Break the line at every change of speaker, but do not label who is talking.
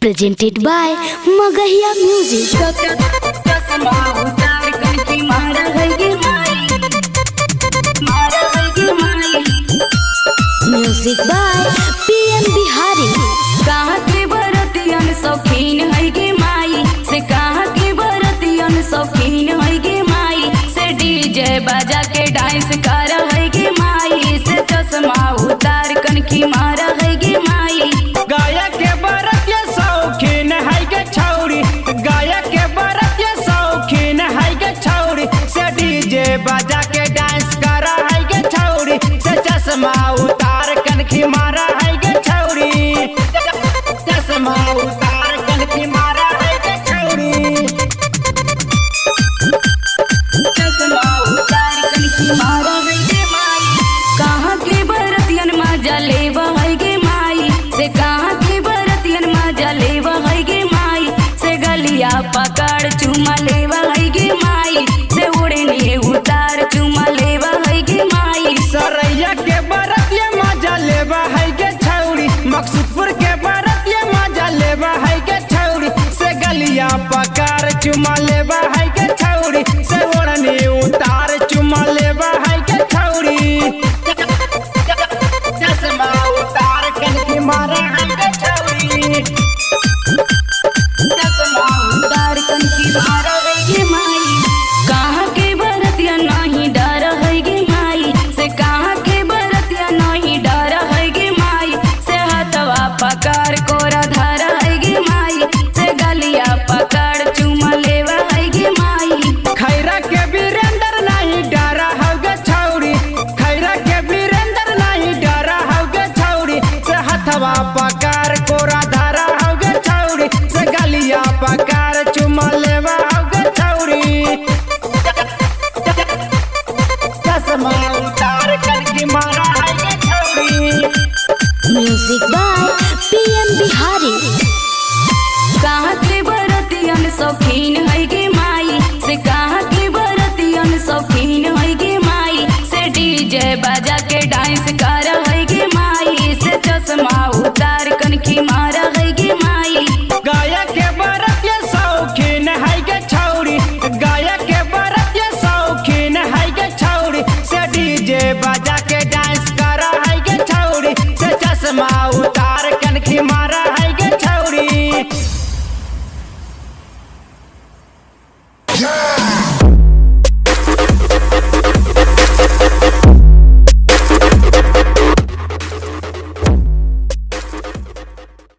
Presented by Magahiya Music. Music by PM Bihari.
कहाँ के बरतियन शौकीन है गे माई से, कहाँ के बरतियन शौकीन है गे माई से, डीजे बजा के डांस कर है गे माई से, चश्मा उतार कनखी मारा है गे माई।
गायक के बरतिया शौकीन है गे छौरी, गायक के बरतिया शौकीन है गे छौरी से, डीजे बजा के डांस कर है गे छौरी से, चश्मा उतार कनखी मारा है गे छौरी, चश्मा उतार कनखी मारा है गे छौरी,
चश्मा उतार कनखी मारा है गे माई। कहाँ के बरतियन मजा लेवा है गे माई से, कहाँ के बरतियन मजा लेवा है गे माई से, गलिया पकड़ चुमा लेवा है गे माई से, उड़ने उतार चुमा लेवा है गे माई।
सरैया के बरतिया मजा लेवा है गे छौरी, मकसूदपुर के बरतिया मजा लेवा है गे छौरी से, गलिया पकड़ चुमा लेवा है गे छौरी से, ओढ़नी उतार चुमा लेवा है गे छौरी, चश्मा उतार कनखी मारा है गे छौरी,
चश्मा उतार कनखी मारा है गे माई। कहाँ के बरतिया नहीं डर है गे माई से, कहाँ के बरतिया नहीं डर है गे माई से, हथवा पकड़ कोरा धर है गे माई से, गलिया पकड़ चुमा लेवा है गे माई।
खैरा के वीरेंद्र नहीं डरा हो गे छौरी, खैरा के वीरेंद्र नहीं डरा हो गे छौरी से, हथवा पकड़ कोरा धरा हो गे छौरी से, गलिया पकड़ चुमा लेवा हो गे छौरी, चश्मा उतार कनखी मारा है गे छौरी।
Music by PM Bihari.
कहाँ के बरतियन शौकीन है गे माई से, कहाँ के बरतियन शौकीन है गे माई से, डीजे बजा के डांस कर है गे माई से, चश्मा उतार कनखी मारा है गे माई।
गायक के बरतिया शौकीन है गे छौरी, गायक के बरतिया शौकीन है गे छौरी से, डीजे बजा के डांस कर है गे छौरी से, चश्मा उतार कनखी मारा है गे छौरी।